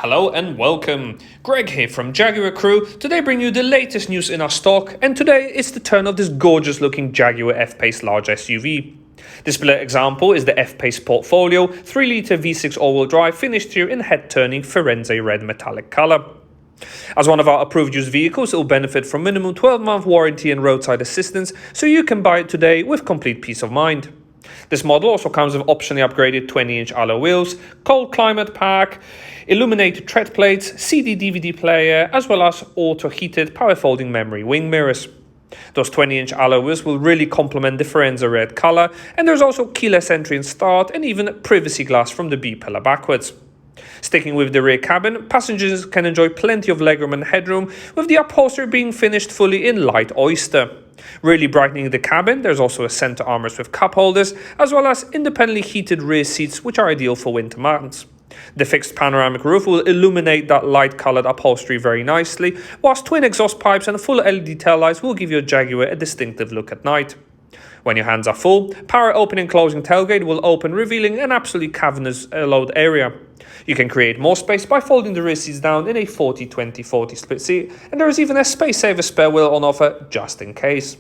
Hello and welcome. Greg here from Jaguar Crewe. Today bring you the latest news in our stock, and today it's the turn of this gorgeous looking Jaguar F-Pace large SUV. This particular example is the F-Pace Portfolio 3-litre V6 all-wheel drive finished here in head-turning Firenze Red Metallic colour. As one of our approved used vehicles, it will benefit from minimum 12-month warranty and roadside assistance, so you can buy it today with complete peace of mind. This model also comes with optionally upgraded 20-inch alloy wheels, cold climate pack, illuminated tread plates, CD-DVD player, as well as auto-heated power-folding memory wing mirrors. Those 20-inch alloy wheels will really complement the Firenze red colour, and there's also keyless entry and start, and even privacy glass from the B-pillar backwards. Sticking with the rear cabin, passengers can enjoy plenty of legroom and headroom, with the upholstery being finished fully in light Oyster. Really brightening the cabin, there's also a centre armrest with cup holders, as well as independently heated rear seats which are ideal for winter months. The fixed panoramic roof will illuminate that light-coloured upholstery very nicely, whilst twin exhaust pipes and full LED taillights will give your Jaguar a distinctive look at night. When your hands are full, power opening and closing tailgate will open, revealing an absolutely cavernous load area. You can create more space by folding the rear seats down in a 40-20-40 split seat, and there is even a space-saver spare wheel on offer just in case.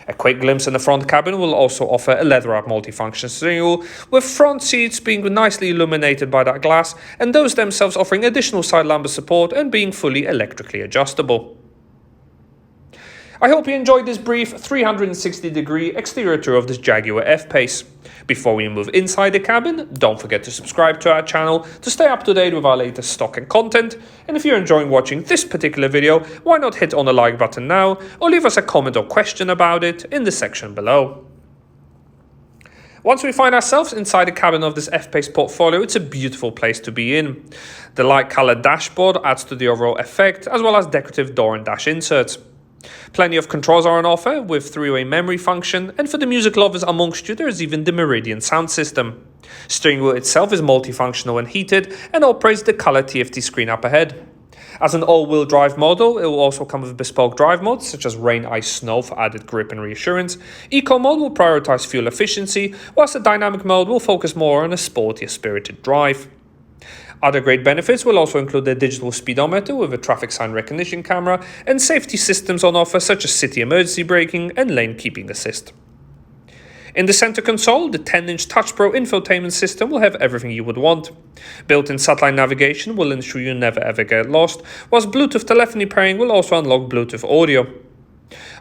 A quick glimpse in the front cabin will also offer a leather-wrapped multifunction steering wheel, with front seats being nicely illuminated by that glass, and those themselves offering additional side lumbar support and being fully electrically adjustable. I hope you enjoyed this brief 360-degree exterior tour of this Jaguar F-Pace. Before we move inside the cabin, don't forget to subscribe to our channel to stay up to date with our latest stock and content. And if you're enjoying watching this particular video, why not hit on the like button now, or leave us a comment or question about it in the section below. Once we find ourselves inside the cabin of this F-Pace Portfolio, it's a beautiful place to be in. The light-coloured dashboard adds to the overall effect, as well as decorative door and dash inserts. Plenty of controls are on offer, with three-way memory function, and for the music lovers amongst you, there is even the Meridian sound system. Steering wheel itself is multifunctional and heated, and operates the colour TFT screen up ahead. As an all-wheel drive model, it will also come with bespoke drive modes, such as rain, ice, snow for added grip and reassurance. Eco mode will prioritise fuel efficiency, whilst the dynamic mode will focus more on a sportier, spirited drive. Other great benefits will also include the digital speedometer with a traffic sign recognition camera and safety systems on offer such as city emergency braking and lane keeping assist. In the center console, the 10-inch Touch Pro infotainment system will have everything you would want. Built-in satellite navigation will ensure you never ever get lost, whilst Bluetooth telephony pairing will also unlock Bluetooth audio.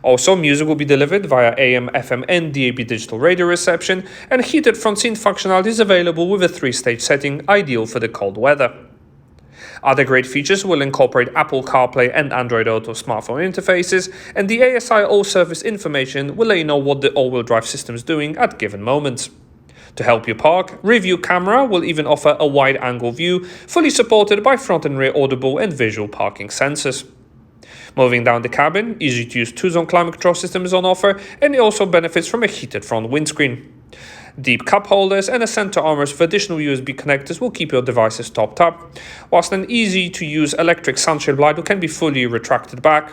Also, music will be delivered via AM, FM and DAB digital radio reception, and heated front seat functionality is available with a 3-stage setting, ideal for the cold weather. Other great features will incorporate Apple CarPlay and Android Auto smartphone interfaces, and the ASI all-surface information will let you know what the all-wheel drive system is doing at given moments. To help you park, Review Camera will even offer a wide-angle view, fully supported by front and rear audible and visual parking sensors. Moving down the cabin, easy-to-use 2-zone climate control system is on offer, and it also benefits from a heated front windscreen. Deep cup holders and a center armrest with additional USB connectors will keep your devices topped up, whilst an easy-to-use electric sunshade light can be fully retracted back.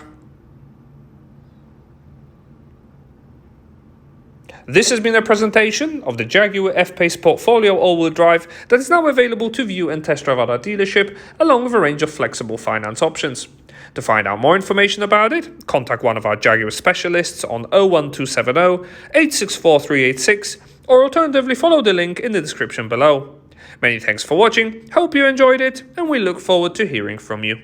This has been a presentation of the Jaguar F-Pace Portfolio all-wheel drive that is now available to view and test drive at our dealership, along with a range of flexible finance options. To find out more information about it, contact one of our Jaguar specialists on 01270 864 386, or alternatively follow the link in the description below. Many thanks for watching, hope you enjoyed it, and we look forward to hearing from you.